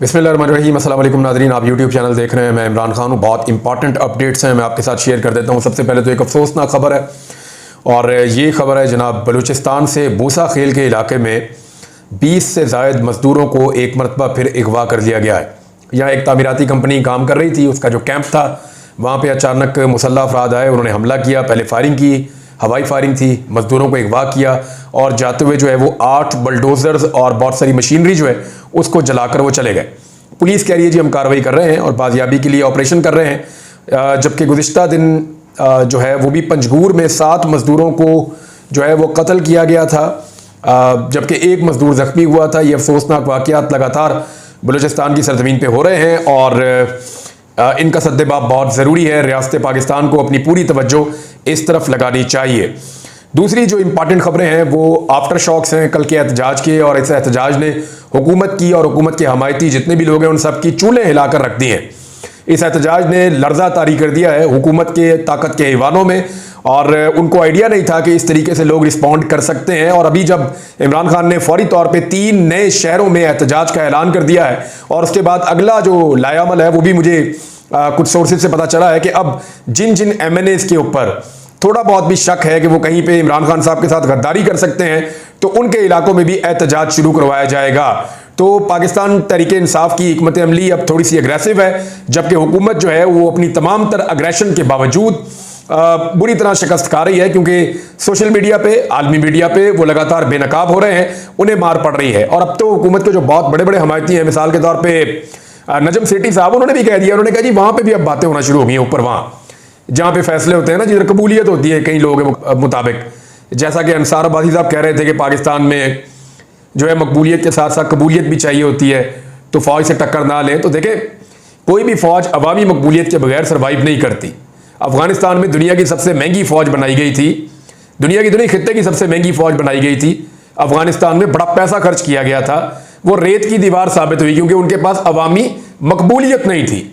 बिस्मिल्लाहिर्रहमानिर्रहीम। अस्सलाम वालेकुम नाज़रीन, आप यूट्यूब चैनल देख रहे हैं। मैं इमरान खान हूँ। बहुत इंपॉर्टेंट अपडेट्स हैं, मैं आपके साथ शेयर कर देता हूँ। सबसे पहले तो एक अफसोसनाक खबर है, और ये खबर है जनाब बलूचिस्तान से बूसा खेल के इलाके में 20 से ज़ायद मज़दूरों को एक मरतबा फिर अगवा कर लिया गया है। यहाँ एक तामीराती कंपनी काम कर रही थी, उसका जो कैंप था वहाँ पर अचानक मुसल्लह अफराद आए, उन्होंने हमला किया। पहले फायरिंग की, हवाई फायरिंग थी, मज़दूरों को अगवा किया और जाते हुए जो है वो 8 बलडोज़र्स और बहुत सारी मशीनरी जो है उसको जलाकर वो चले गए। पुलिस कह रही है जी हम कार्रवाई कर रहे हैं और बाजियाबी के लिए ऑपरेशन कर रहे हैं। जबकि गुज़िश्ता दिन जो है वो भी पंजगूर में 7 मज़दूरों को जो है वो कत्ल किया गया था, जबकि एक मज़दूर ज़ख्मी हुआ था। ये अफसोसनाक वाक़यात लगातार बलूचिस्तान की सरजमीन पे हो रहे हैं और इनका सद्देबाब बहुत ज़रूरी है। रियासत पाकिस्तान को अपनी पूरी तवज्जो इस तरफ लगानी चाहिए। दूसरी जो इंपॉर्टेंट खबरें हैं वो आफ्टर शॉक्स हैं कल के एहतजाज के, और इस एहतजाज ने हुकूमत की और हुकूमत के हमायती जितने भी लोग हैं उन सब की चूल्हे हिलाकर रख दी हैं। इस एहतजाज ने लर्जा तारी कर दिया है हुकूमत के ताकत के ईवानों में, और उनको आइडिया नहीं था कि इस तरीके से लोग रिस्पॉन्ड कर सकते हैं। और अभी जब इमरान खान ने फौरी तौर पे 3 नए शहरों में एहतजाज का ऐलान कर दिया है, और उसके बाद अगला जो लायामल है वो भी मुझे कुछ सोर्सेज से पता चला है कि अब जिन जिन MNAs के ऊपर थोड़ा बहुत भी शक है कि वो कहीं पे इमरान खान साहब के साथ गद्दारी कर सकते हैं, तो उनके इलाकों में भी एहतजाज शुरू करवाया जाएगा। तो पाकिस्तान तहरीक इंसाफ की हिकमत अमली अब थोड़ी सी अग्रेसिव है, जबकि हुकूमत जो है वो अपनी तमाम तर अग्रेशन के बावजूद बुरी तरह शिकस्त खा रही है, क्योंकि सोशल मीडिया पे, आलमी मीडिया पे वो लगातार बेनकाब हो रहे हैं, उन्हें मार पड़ रही है। और अब तो हुकूमत के जो बहुत बड़े बड़े हमायती हैं, मिसाल के तौर पर नजम सेठी साहब, उन्होंने भी कह दिया, उन्होंने कहा जी वहां पे भी अब बातें होना शुरू हो गई हैं ऊपर, वहां जहां पे फैसले होते हैं ना, जिधर कबूलियत होती है कई लोगों के मुताबिक। जैसा कि अंसार अब्बासी साहब कह रहे थे कि पाकिस्तान में जो है मकबूलियत के साथ साथ कबूलियत भी चाहिए होती है, तो फौज से टक्कर ना लें। तो देखें, कोई भी फौज अवामी मकबूलियत के बगैर सर्वाइव नहीं करती। अफगानिस्तान में दुनिया की सबसे महंगी फौज बनाई गई थी, दुनिया की खित्ते की सबसे महंगी फौज बनाई गई थी। अफगानिस्तान में बड़ा पैसा खर्च किया गया था, वो रेत की दीवार साबित हुई, क्योंकि उनके पास अवामी मकबूलियत नहीं थी।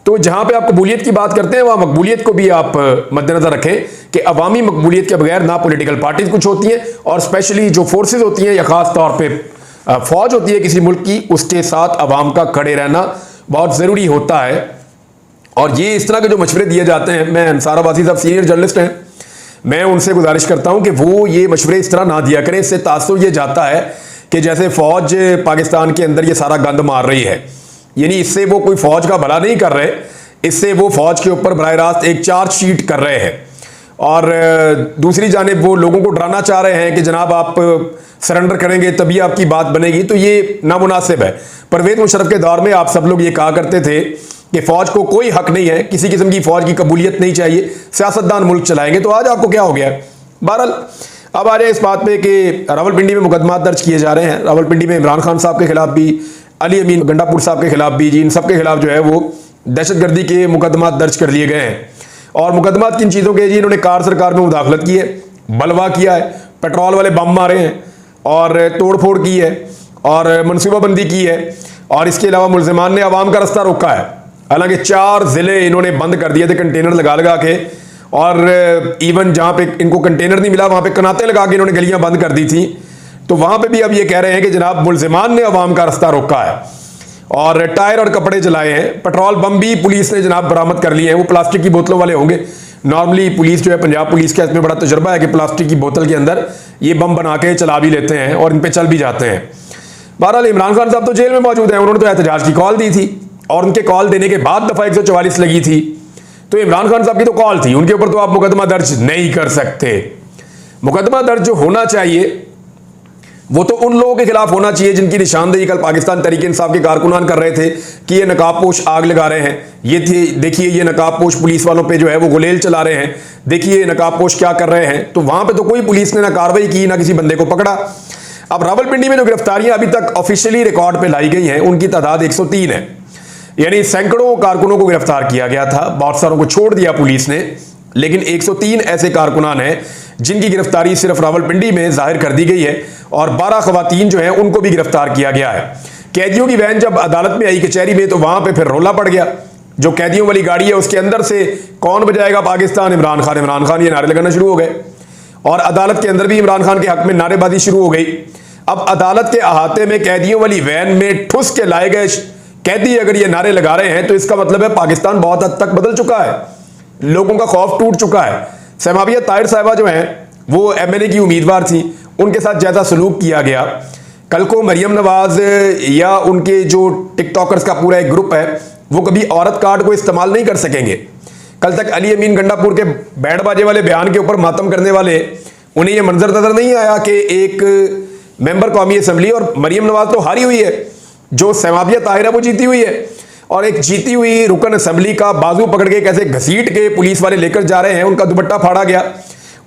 तो जहां पे आप कबूलियत की बात करते हैं, वहां मकबूलियत को भी आप मद्देनजर रखें कि अवामी मकबूलियत के बगैर ना पॉलिटिकल पार्टीज कुछ होती हैं, और स्पेशली जो फोर्सेज होती हैं या खास तौर पे फौज होती है किसी मुल्क की, उसके साथ अवाम का खड़े रहना बहुत ज़रूरी होता है। और ये इस तरह के जो मशवरे दिए जाते हैं, मैं अंसार अब्बासी साहब सीनियर जर्नलिस्ट हैं, मैं उनसे गुजारिश करता हूं कि वो ये मशवरे इस तरह ना दिया करें। इससे तासुर ये जाता है कि जैसे फौज पाकिस्तान के अंदर ये सारा गंद मार रही है, यानी इससे वो कोई फौज का भला नहीं कर रहे, इससे वो फौज के ऊपर बराह रास्त एक चार्जशीट कर रहे हैं। और दूसरी जानिब वो लोगों को डराना चाह रहे हैं कि जनाब आप सरेंडर करेंगे तभी आपकी बात बनेगी, तो ये नामुनासिब है। परवेज़ मुशर्रफ के दौर में आप सब लोग ये कहा करते थे कि फौज को कोई हक नहीं है, किसी किस्म की फौज की कबूलियत नहीं चाहिए, सियासतदान मुल्क चलाएंगे। तो आज आपको क्या हो गया है? बहरहाल अब आ जाए इस बात पे कि रावलपिंडी में मुकदमा दर्ज किए जा रहे हैं। रावलपिंडी में इमरान खान साहब के खिलाफ भी, अली अमीन गंडापुर साहब के खिलाफ भी, जी इन सब के खिलाफ जो है वो दहशतगर्दी के मुकदमा दर्ज कर लिए गए हैं। और मुकदमा किन चीज़ों के? जी इन्होंने कार सरकार में मुदाखलत की है, बलवा किया है, पेट्रोल वाले बम मारे हैं और तोड़ फोड़ की है और मनसूबाबंदी की है, और इसके अलावा मुलजिमान ने अवाम का रास्ता रोका है। हालांकि 4 ज़िले इन्होंने बंद कर दिए थे कंटेनर लगा लगा के, और इवन जहाँ पे इनको कंटेनर नहीं मिला वहाँ पे कनाते लगा के इन्होंने गलियाँ बंद कर दी थी। तो वहाँ पे भी अब ये कह रहे हैं कि जनाब मुलजिमान ने अवाम का रास्ता रोका है और टायर और कपड़े जलाए हैं। पेट्रोल बम भी पुलिस ने जनाब बरामद कर लिए हैं, वो प्लास्टिक की बोतलों वाले होंगे। नॉर्मली पुलिस जो है, पंजाब पुलिस का इसमें बड़ा तजुर्बा है कि प्लास्टिक की बोतल के अंदर ये बम बना के चला भी लेते हैं और इन पर चल भी जाते हैं। बहरहाल इमरान खान साहब तो जेल में मौजूद हैं, उन्होंने तो एहतजाज की कॉल दी थी, और उनके कॉल देने के बाद दफ़ा 144 लगी थी। तो इमरान खान साहब की तो कॉल थी, उनके ऊपर तो आप मुकदमा दर्ज नहीं कर सकते। मुकदमा दर्ज जो होना चाहिए वो तो उन लोगों के खिलाफ होना चाहिए जिनकी निशानदेही कल पाकिस्तान तहरीक इंसाफ के कारकुनान कर रहे थे कि ये नकाबपोश आग लगा रहे हैं, ये देखिए ये नकाबपोश पुलिस वालों पे जो है वो गुलेल चला रहे हैं, देखिए नकाबपोश क्या कर रहे हैं। तो वहां पे तो कोई पुलिस ने ना कार्रवाई की, ना किसी बंदे को पकड़ा। अब रावलपिंडी में जो गिरफ्तारियां अभी तक ऑफिशियली रिकॉर्ड पे लाई गई हैं उनकी तादाद 103 है, यानी सैकड़ों कारकुनों को गिरफ्तार किया गया था, बहुत सारों को छोड़ दिया पुलिस ने, लेकिन 103 ऐसे कारकुनान हैं जिनकी गिरफ्तारी सिर्फ रावलपिंडी में जाहिर कर दी गई है, और 12 खवातीन जो हैं उनको भी गिरफ्तार किया गया है। कैदियों की वैन जब अदालत में आई कचहरी में, तो वहां पे फिर रोला पड़ गया। जो कैदियों वाली गाड़ी है उसके अंदर से कौन बजाएगा पाकिस्तान, इमरान खान, इमरान खान, ये नारे लगाना शुरू हो गए, और अदालत के अंदर भी इमरान खान के हक में नारेबाजी शुरू हो गई। अब अदालत के अहाते में कैदियों वाली वैन में ठुस के लाए गए कैदी अगर ये नारे लगा रहे हैं तो इसका मतलब है पाकिस्तान बहुत हद तक बदल चुका है, लोगों का खौफ टूट चुका है। समाविया ताहिर साहिबा जो हैं वो एमएनए की उम्मीदवार थी, उनके साथ ज्यादा सलूक किया गया। कल को मरियम नवाज या उनके जो टिकटॉकर्स का पूरा एक ग्रुप है वो कभी औरत कार्ड को इस्तेमाल नहीं कर सकेंगे। कल तक अली अमीन गंडापुर के बैंड बाजे वाले बयान के ऊपर मातम करने वाले, उन्हें यह मंजर नजर नहीं आया कि एक मेंबर कौमी असम्बली, और मरियम नवाज तो हारी हुई है, जो समाविया ताहिर है वो जीती हुई है, और एक जीती हुई रुकन असम्बली का बाजू पकड़ के कैसे घसीट के पुलिस वाले लेकर जा रहे हैं, उनका दुपट्टा फाड़ा गया।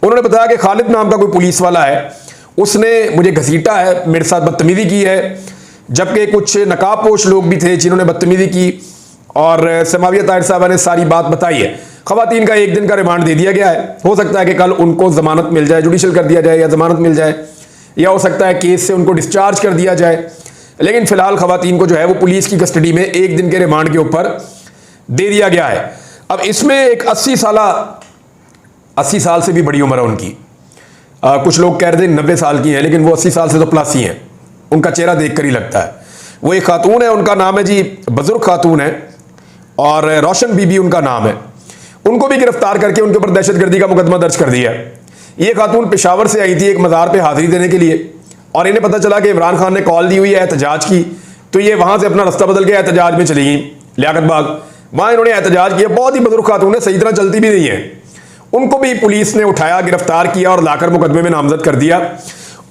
उन्होंने बताया कि खालिद नाम का कोई पुलिस वाला है, उसने मुझे घसीटा है, मेरे साथ बदतमीजी की है, जबकि कुछ नकाबपोश लोग भी थे जिन्होंने बदतमीजी की। और समाविया ताहिर साहबा ने सारी बात बताई है। खवातीन का एक दिन का रिमांड दे दिया गया है, हो सकता है कि कल उनको जमानत मिल जाए, जुडिशल कर दिया जाए या जमानत मिल जाए, या हो सकता है केस से उनको डिस्चार्ज कर दिया जाए। लेकिन फिलहाल खवातीन को जो है वो पुलिस की कस्टडी में एक दिन के रिमांड के ऊपर दे दिया गया है। अब इसमें एक 80 साल से भी बड़ी उम्र है उनकी। कुछ लोग कह रहे थे 90 साल की हैं, लेकिन वो 80 साल से तो प्लस ही हैं, उनका चेहरा देखकर ही लगता है। वो एक खातून है, उनका नाम है जी बुजुर्ग खातून है, और रोशन बीबी उनका नाम है। उनको भी गिरफ्तार करके उनके ऊपर दहशतगर्दी का मुकदमा दर्ज कर दिया। ये खातून पेशावर से आई थी एक मज़ार पे हाजिरी देने के लिए, और इन्हें पता चला कि इमरान खान ने कॉल दी हुई है एहतजाज की, तो ये वहां से अपना रास्ता बदल के एहतजाज में चली गई लियाकत बाग। वहां इन्होंने एहतजाज किया। बहुत ही बुजुर्ग खातून है, सही तरह चलती भी नहीं है। उनको भी पुलिस ने उठाया, गिरफ्तार किया और लाकर मुकदमे में नामजद कर दिया,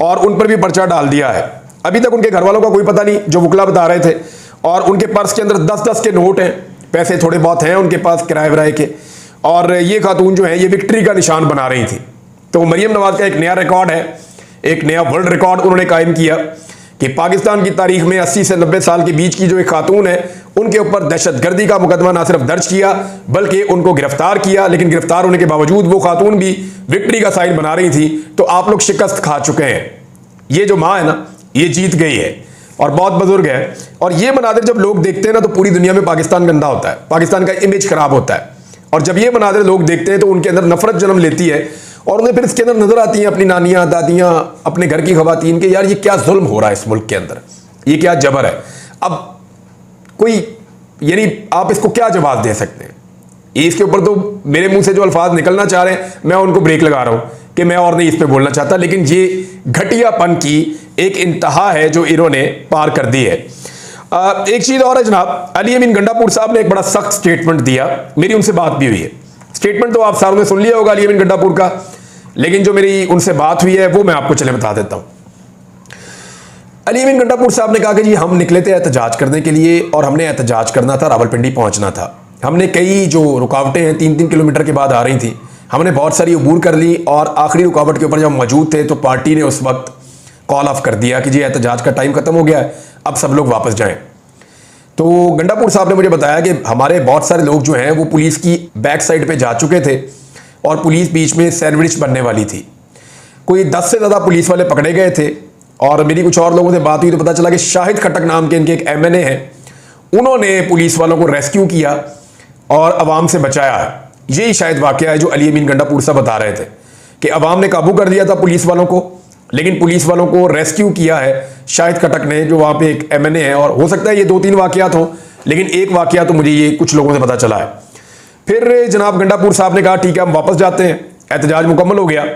और उन पर भी पर्चा डाल दिया है। अभी तक उनके घर वालों का कोई पता नहीं, जो वकला बता रहे थे। और उनके पर्स के अंदर 10-10 के नोट हैं, पैसे थोड़े बहुत हैं उनके पास किराए विराए के। और ये खातून जो है ये विक्ट्री का निशान बना रही थी। तो मरियम नवाज का एक नया रिकॉर्ड है, एक नया वर्ल्ड रिकॉर्ड उन्होंने कायम किया कि पाकिस्तान की तारीख में 80 से 90 साल के बीच की जो एक खातून है, उनके ऊपर दहशतगर्दी का मुकदमा ना सिर्फ दर्ज किया बल्कि उनको गिरफ्तार किया। लेकिन गिरफ्तार होने के बावजूद वो खातून भी विक्ट्री का साइन बना रही थी। तो आप लोग शिकस्त खा चुके हैं। ये जो माँ है ना, ये जीत गई है और बहुत बुजुर्ग है। और ये मनाजिर जब लोग देखते हैं ना, तो पूरी दुनिया में पाकिस्तान गंदा होता है, पाकिस्तान का इमेज खराब होता है। और जब ये मनाजिर लोग देखते हैं तो उनके अंदर नफरत जन्म लेती है, और उन्हें फिर इसके अंदर नजर आती हैं अपनी नानियां, दादियां, अपने घर की खवातीन के, यार ये क्या जुल्म हो रहा है इस मुल्क के अंदर, ये क्या जबर है। अब कोई यानी आप इसको क्या जवाब दे सकते हैं? इसके ऊपर तो मेरे मुंह से जो अल्फाज निकलना चाह रहे हैं, मैं उनको ब्रेक लगा रहा हूं कि मैं और नहीं इस पर बोलना चाहता। लेकिन ये घटियापन की एक इंतहा है जो इन्होंने पार कर दी है। एक चीज और है जनाब, अली अमीन गंडापुर साहब ने एक बड़ा सख्त स्टेटमेंट दिया, मेरी उनसे बात भी हुई है। स्टेटमेंट तो आप सारों ने सुन लिया होगा अली अमीन गंडापुर का, लेकिन जो मेरी उनसे बात हुई है वो मैं आपको चले बता देता हूं। अली अमीन गंडापुर साहब ने कहा कि जी हम निकले थे एहतजाज करने के लिए, और हमने एहतजाज करना था, रावलपिंडी पहुंचना था। हमने कई जो रुकावटें हैं 3-3 किलोमीटर के बाद आ रही थी, हमने बहुत सारी अबूर कर ली, और आखिरी रुकावट के ऊपर जब मौजूद थे तो पार्टी ने उस वक्त कॉल ऑफ कर दिया कि जी एहतजाज का टाइम खत्म हो गया है, अब सब लोग वापस जाएं। तो गंडापुर साहब ने मुझे बताया कि हमारे बहुत सारे लोग जो हैं वो पुलिस की बैक साइड पे जा चुके थे, और पुलिस बीच में सैंडविच बनने वाली थी। कोई 10 से ज़्यादा पुलिस वाले पकड़े गए थे। और मेरी कुछ और लोगों से बात हुई तो पता चला कि शाहिद खटक नाम के इनके एक एमएनए हैं, उन्होंने पुलिस वालों को रेस्क्यू किया और अवाम से बचाया। यही शायद वाकया है जो अली अमीन गंडापुर साहब बता रहे थे कि अवाम ने काबू कर दिया था पुलिस वालों को, लेकिन पुलिस वालों को रेस्क्यू किया है शाहिद खटक ने, जो वहाँ पे एक एमएनए है। और हो सकता है ये 2-3 वाकयात हों, लेकिन एक वाकया तो मुझे ये कुछ लोगों से पता चला है। फिर जनाब गंडापुर साहब ने कहा ठीक है हम वापस जाते हैं, एहतजाज मुकम्मल हो गया।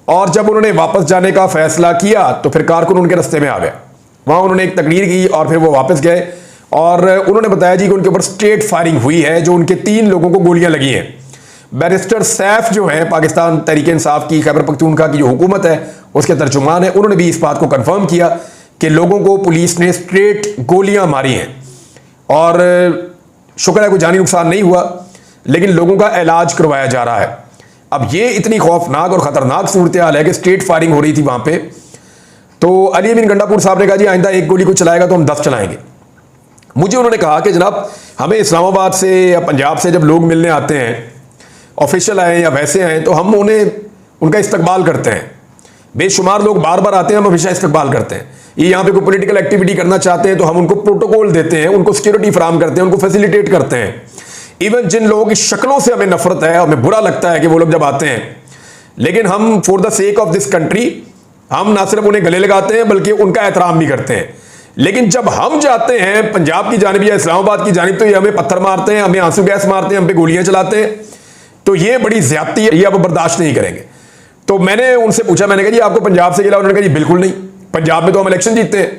और जब उन्होंने वापस जाने का फैसला किया तो फिर कारकुन उनके रास्ते में आ गया। वहाँ उन्होंने एक तकरीर की और फिर वो वापस गए, और उन्होंने बताया जी कि उनके ऊपर स्ट्रेट फायरिंग हुई है, जो उनके 3 लोगों को गोलियां लगी हैं। बैरिस्टर सैफ जो है पाकिस्तान तहरीक इंसाफ की खैबर पख्तूनख्वा की जो हुकूमत है उसके तर्जुमान है, उन्होंने भी इस बात को कंफर्म किया कि लोगों को पुलिस ने स्ट्रेट गोलियां मारी हैं। और शुक्र है कोई जानी नुकसान नहीं हुआ, लेकिन लोगों का इलाज करवाया जा रहा है। अब ये इतनी खौफनाक और खतरनाक सूरत हाल है कि स्ट्रेट फायरिंग हो रही थी वहां पे। तो अली अमीन गंडापुर साहब ने कहा जी आइंदा एक गोली को चलाएगा तो हम 10 चलाएंगे। मुझे उन्होंने कहा कि जनाब हमें इस्लामाबाद से या पंजाब से जब लोग मिलने आते हैं, ऑफिशियल आए या वैसे आए, तो हम उन्हें उनका इस्तकबाल करते हैं। बेशुमार लोग बार बार आते हैं, हम हमेशा इस्तकबाल करते हैं। ये यहाँ पे कोई पॉलिटिकल एक्टिविटी करना चाहते हैं तो हम उनको प्रोटोकॉल देते हैं, उनको सिक्योरिटी फराहम करते हैं, उनको फैसिलिटेट करते हैं। इवन जिन लोगों की शक्लों से हमें नफरत है, हमें बुरा लगता है कि वो लोग जब आते हैं, लेकिन हम for the sake of this country हम ना सिर्फ उन्हें गले लगाते हैं बल्कि उनका एहतराम भी करते हैं। लेकिन जब हम जाते हैं पंजाब की जानिब या इस्लामाबाद की जानिब तो ये हमें पत्थर मारते हैं, हमें आंसू गैस मारते हैं, हम पे गोलियां चलाते हैं। तो ये बड़ी ज्यादती है, ये अब बर्दाश्त नहीं करेंगे। तो मैंने उनसे पूछा, मैंने कहा जी आपको पंजाब से गिला? उन्होंने कहा जी बिल्कुल नहीं, पंजाब में तो हम इलेक्शन जीतते हैं।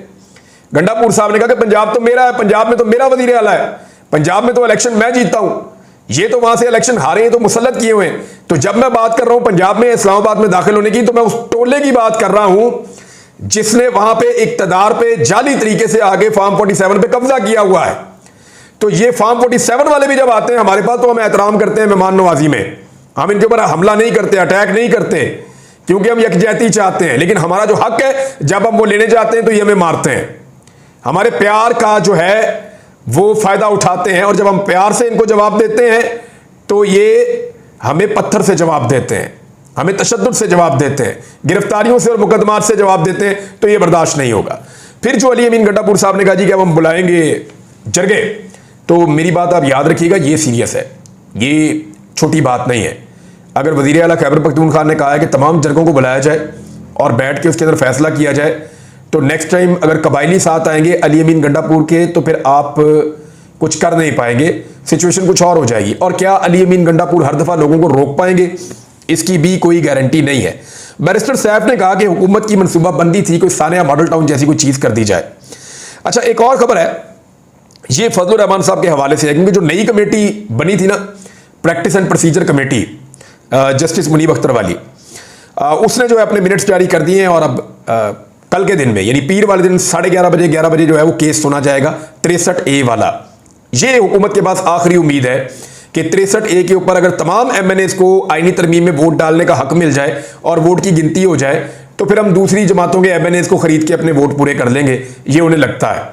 गंडापुर साहब ने कहा कि पंजाब तो मेरा है, पंजाब में तो मेरा वजीर आला है, पंजाब में तो इलेक्शन मैं जीतता हूं, ये तो वहां से इलेक्शन हारे हैं, तो मुसल्लत किए हुए हैं। तो जब मैं बात कर रहा हूं पंजाब में इस्लामाबाद में दाखिल होने की, तो मैं उस टोले की बात कर रहा हूं जिसने वहां पे इक्तदार पे जाली तरीके से आगे फार्म 47 पे कब्जा किया हुआ है। तो ये फार्म 47 वाले भी जब आते हैं हमारे पास तो हम एहतराम करते हैं मेहमान नवाजी में, हम इनके ऊपर हमला नहीं करते, अटैक नहीं करते, क्योंकि हम यकजहती चाहते हैं। लेकिन हमारा जो हक है जब हम वो लेने जाते हैं तो ये हमें मारते हैं, हमारे प्यार का जो है वो फायदा उठाते हैं। और जब हम प्यार से इनको जवाब देते हैं तो ये हमें पत्थर से जवाब देते हैं, हमें तशद्दुद से जवाब देते हैं, गिरफ्तारियों से और मुकदमात से जवाब देते हैं। तो ये बर्दाश्त नहीं होगा। फिर जो अली अमीन गंडापुर साहब ने कहा जी कि अब हम बुलाएंगे जरगे, तो मेरी बात आप याद रखिएगा, ये सीरियस है, ये छोटी बात नहीं है। अगर वज़ीर आला खैबर पख्तूनख्वा ने कहा है कि तमाम जरगों को बुलाया जाए और बैठ के उसके अंदर फैसला किया जाए, तो नेक्स्ट टाइम अगर कबायली साथ आएंगे अली अमीन गंडापुर के तो फिर आप कुछ कर नहीं पाएंगे, सिचुएशन कुछ और हो जाएगी। और क्या अली अमीन गंडापुर हर दफ़ा लोगों को रोक पाएंगे, इसकी भी कोई गारंटी नहीं है। बैरिस्टर सैफ ने कहा कि हुकूमत की मनसूबाबंदी थी कोई सानिया मॉडल टाउन जैसी कोई चीज़ कर दी जाए। अच्छा, एक और खबर है, ये फजलुर रहमान साहब के हवाले से है, क्योंकि जो नई कमेटी बनी थी ना, practice and procedure committee, justice Munib Akhtar वाली, उसने जो है अपने मिनट्स जारी कर दिए हैं। और अब कल के दिन में यानी पीर वाले दिन 11:30 बजे जो है वो केस सुना जाएगा 63A वाला। ये हुकूमत के पास आखिरी उम्मीद है कि 63A के ऊपर अगर तमाम MNAs को आईनी तरमीम में वोट डालने का हक मिल जाए और वोट की गिनती हो जाए तो फिर हम दूसरी जमातों के MNAs को खरीद के अपने वोट पूरे कर लेंगे, ये उन्हें लगता है।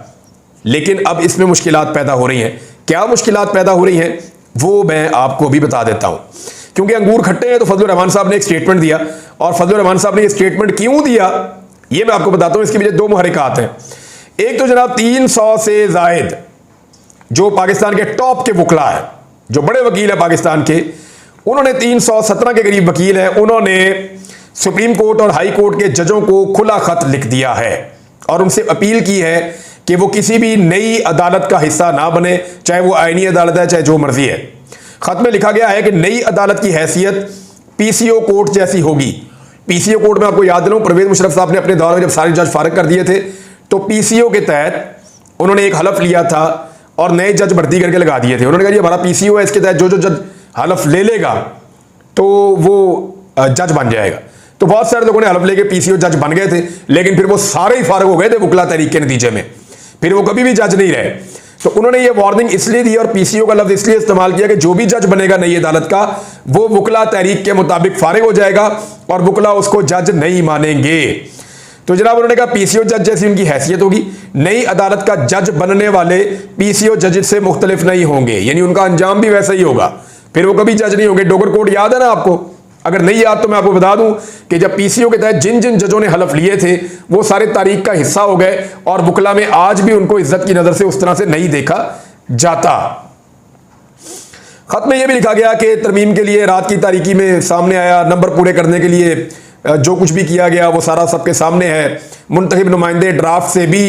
लेकिन अब इसमें मुश्किलात पैदा हो रही हैं। क्या मुश्किलात पैदा हो रही हैं वो मैं आपको भी बता देता हूं। क्योंकि अंगूर खट्टे हैं तो फजलुर रहमान साहब ने एक स्टेटमेंट दिया, और फजलुर रहमान साहब ने ये स्टेटमेंट क्यों दिया ये मैं आपको बताता हूं। इसके पीछे दो मुहरिकात हैं। एक तो जनाब 300 से जायद जो पाकिस्तान के टॉप के वकला है, जो बड़े वकील है पाकिस्तान के, उन्होंने 317 के करीब वकील है, उन्होंने सुप्रीम कोर्ट और हाई कोर्ट के जजों को खुला खत लिख दिया है और उनसे अपील की है कि वो किसी भी नई अदालत का हिस्सा ना बने, चाहे वो आईनी अदालत है चाहे जो मर्जी है। खत में लिखा गया है कि नई अदालत की हैसियत PCO कोर्ट जैसी होगी। PCO कोर्ट में आपको याद दिलाऊं, परवेज मुशर्रफ साहब ने अपने दौर में जब सारे जज फारिग कर दिए थे तो PCO के तहत उन्होंने एक हलफ लिया था और नए जज भर्ती करके लगा दिए थे। उन्होंने कहा जी हमारा PCO है, इसके तहत जो जो जज हलफ ले लेगा तो वो जज बन जाएगा। तो बहुत सारे लोगों ने हलफ लेके PCO जज बन गए थे, लेकिन फिर वो सारे ही फारिग हो गए थे वकला तहरीक के नतीजे में, फिर वो कभी भी जज नहीं रहे। तो उन्होंने ये वार्निंग इसलिए दी और PCO का लफ्ज इसलिए इस्तेमाल किया कि जो भी जज बनेगा नई अदालत का वो वकला तहरीक के मुताबिक फारिग हो जाएगा और वकला उसको जज नहीं मानेंगे। तो जनाब उन्होंने कहा PCO जज जैसी उनकी हैसियत होगी, नई अदालत का जज बनने वाले PCO जज से मुख्तलिफ नहीं होंगे, यानी उनका अंजाम भी वैसा ही होगा, फिर वो कभी जज नहीं होंगे। डोगर कोड याद है ना आपको? अगर नहीं याद तो मैं आपको बता दूं कि जब PCO के तहत जिन जिन जजों ने हलफ लिए थे वो सारे तारीख का हिस्सा हो गए और वकला में आज भी उनको इज्जत की नजर से उस तरह से नहीं देखा जाता। खत में यह भी लिखा गया कि तरमीम के लिए रात की तारीकी में सामने आया, नंबर पूरे करने के लिए जो कुछ भी किया गया वो सारा सबके सामने है। मुंतखब नुमाइंदे ड्राफ्ट से भी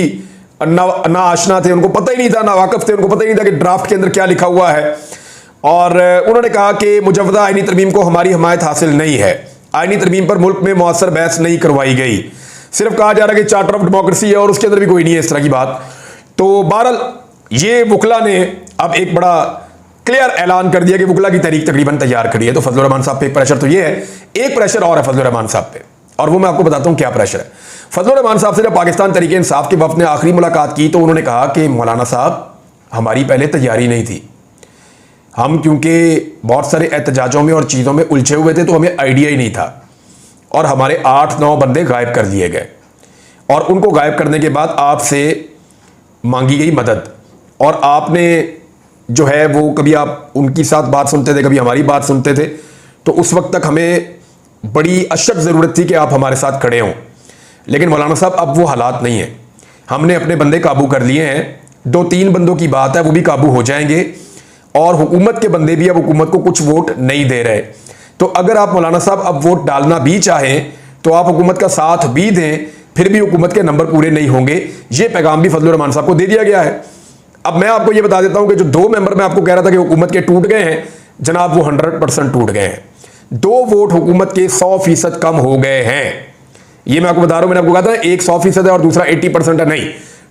ना आशना थे, उनको पता ही नहीं था, ना वाकिफ थे, उनको पता ही नहीं था कि ड्राफ्ट के अंदर क्या लिखा हुआ है। और उन्होंने कहा कि मुजव्वदा आईनी तरमीम को हमारी हमायत हासिल नहीं है, आईनी तरमीम पर मुल्क में मौसर बहस नहीं करवाई गई, सिर्फ कहा जा रहा है कि चार्टर ऑफ डेमोक्रेसी है और उसके अंदर भी कोई नहीं है इस तरह की बात। तो बहरहाल ये वकला ने अब एक बड़ा क्लियर ऐलान कर दिया कि वकला की तहरीक तकरीबन तैयार खड़ी है। तो फजलुर रहमान साहब पे एक प्रेशर तो ये है, एक प्रेशर और है फजलुर रहमान साहब पे, और वो मैं आपको बताता हूँ क्या प्रेशर है। फजलुर रहमान साहब से जब पाकिस्तान तहरीक इंसाफ के वफ्द ने आखिरी मुलाकात की तो उन्होंने कहा कि मौलाना साहब हमारी पहले तैयारी नहीं थी, हम क्योंकि बहुत सारे एहतजाजों में और चीज़ों में उलझे हुए थे तो हमें आइडिया ही नहीं था, और हमारे 8-9 बंदे गायब कर दिए गए और उनको गायब करने के बाद आपसे मांगी गई मदद, और आपने जो है वो कभी आप उनकी साथ बात सुनते थे कभी हमारी बात सुनते थे। तो उस वक्त तक हमें बड़ी अशद ज़रूरत थी कि आप हमारे साथ खड़े हों, लेकिन मौलाना साहब अब वो हालात नहीं है, हमने अपने बंदे काबू कर लिए हैं, 2-3 बंदों की बात है वो भी काबू हो जाएंगे, और हुकूमत के बंदे भी अब हुकूमत को कुछ वोट नहीं दे रहे। तो अगर आप मौलाना साहब अब वोट डालना भी चाहें तो आप हुकूमत का साथ भी दें, फिर भी हुकूमत के नंबर पूरे नहीं होंगे। ये पैगाम भी फजलुर रहमान साहब को दे दिया गया है। अब मैं आपको ये बता देता हूं कि जो 2 मेंबर मैं आपको कह रहा था कि हुकूमत के टूट गए हैं, जनाब वो 100% टूट गए हैं। 2 वोट हुकूमत के 100% कम हो गए हैं। ये मैं आपको बता रहा हूं, मैंने आपको कहा था एक 100% है और दूसरा 80% है, नहीं,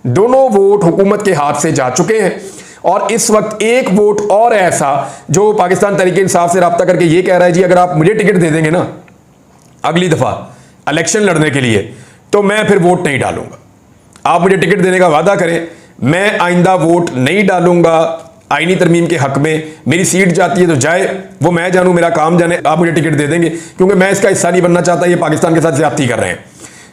दोनों वोट हुकूमत के हाथ से जा चुके हैं। और इस वक्त एक वोट और ऐसा जो पाकिस्तान तहरीक इंसाफ से रब्ता करके ये कह रहा है जी अगर आप मुझे टिकट दे देंगे ना अगली दफा इलेक्शन लड़ने के लिए तो मैं फिर वोट नहीं डालूंगा। आप मुझे टिकट देने का वादा करें, मैं आइंदा वोट नहीं डालूंगा आईनी तरमीम के हक में। मेरी सीट जाती है तो जाए, वो मैं जानूं, मेरा काम जाने, आप मुझे टिकट दे देंगे, क्योंकि मैं इसका हिस्सा नहीं बनना चाहता। ये पाकिस्तान के साथ ज्यादती कर रहे हैं।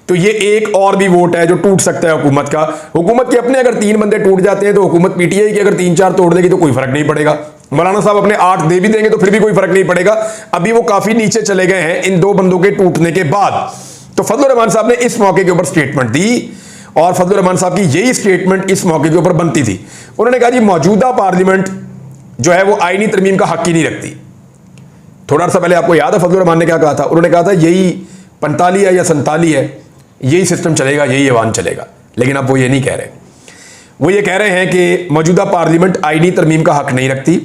तो ये एक और भी वोट है जो टूट सकता है हुकूमत का। हुकूमत के अपने अगर 3 बंदे टूट जाते हैं तो हुकूमत पीटीआई की अगर 3-4 तोड़ देगी तो कोई फर्क नहीं पड़ेगा। मौलाना साहब अपने 8 दे भी देंगे तो फिर भी कोई फर्क नहीं पड़ेगा। अभी वो काफी नीचे चले गए हैं इन 2 बंदों के टूटने के बाद। तो फजलुर रहमान साहब ने इस मौके के ऊपर स्टेटमेंट दी और फजलुर रहमान साहब की यही स्टेटमेंट इस मौके के ऊपर बनती थी। उन्होंने कहा जी मौजूदा पार्लियामेंट जो है वो आईनी तरमीम का हक ही नहीं रखती। थोड़ा सा पहले आपको याद है फजलुर रहमान ने क्या कहा था? उन्होंने कहा था यही 45 है या 47 है, यही सिस्टम चलेगा, यही ऐवान चलेगा। लेकिन अब वो ये नहीं कह रहे। वो ये कह रहे हैं कि मौजूदा पार्लियामेंट आईनी तरमीम का हक नहीं रखती।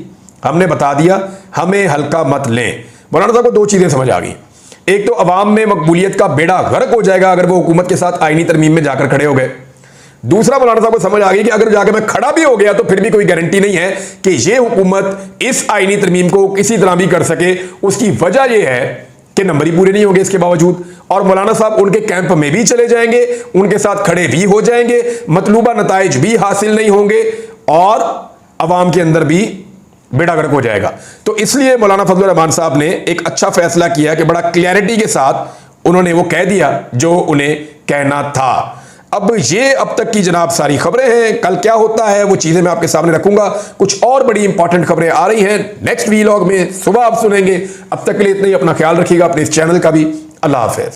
हमने बता दिया, हमें हल्का मत लें। मौलाना साहब को 2 चीजें समझ आ गई। एक तो अवाम में मकबूलियत का बेड़ा गर्क हो जाएगा अगर वो हुकूमत के साथ आईनी तरमीम में जाकर खड़े हो गए। दूसरा मौलाना साहब को समझ आ गई कि अगर जाकर मैं खड़ा भी हो गया तो फिर भी कोई गारंटी नहीं है कि ये हुकूमत इस आईनी तरमीम को किसी तरह भी कर सके। उसकी वजह यह है कि नंबर ही पूरे नहीं होंगे इसके बावजूद, और मौलाना साहब उनके कैंप में भी चले जाएंगे, उनके साथ खड़े भी हो जाएंगे, मतलूबा नताइज भी हासिल नहीं होंगे और अवाम के अंदर भी बेड़ा गर्क हो जाएगा। तो इसलिए मौलाना फजलुर रहमान साहब ने एक अच्छा फैसला किया कि बड़ा क्लैरिटी के साथ उन्होंने वो कह दिया जो उन्हें कहना था। अब तक की जनाब सारी खबरें हैं। कल क्या होता है वो चीजें मैं आपके सामने रखूंगा। कुछ और बड़ी इंपॉर्टेंट खबरें आ रही हैं नेक्स्ट वीलॉग में, सुबह आप सुनेंगे। अब तक के लिए इतना ही। अपना ख्याल रखिएगा, अपने इस चैनल का भी। अल्लाह हाफिज।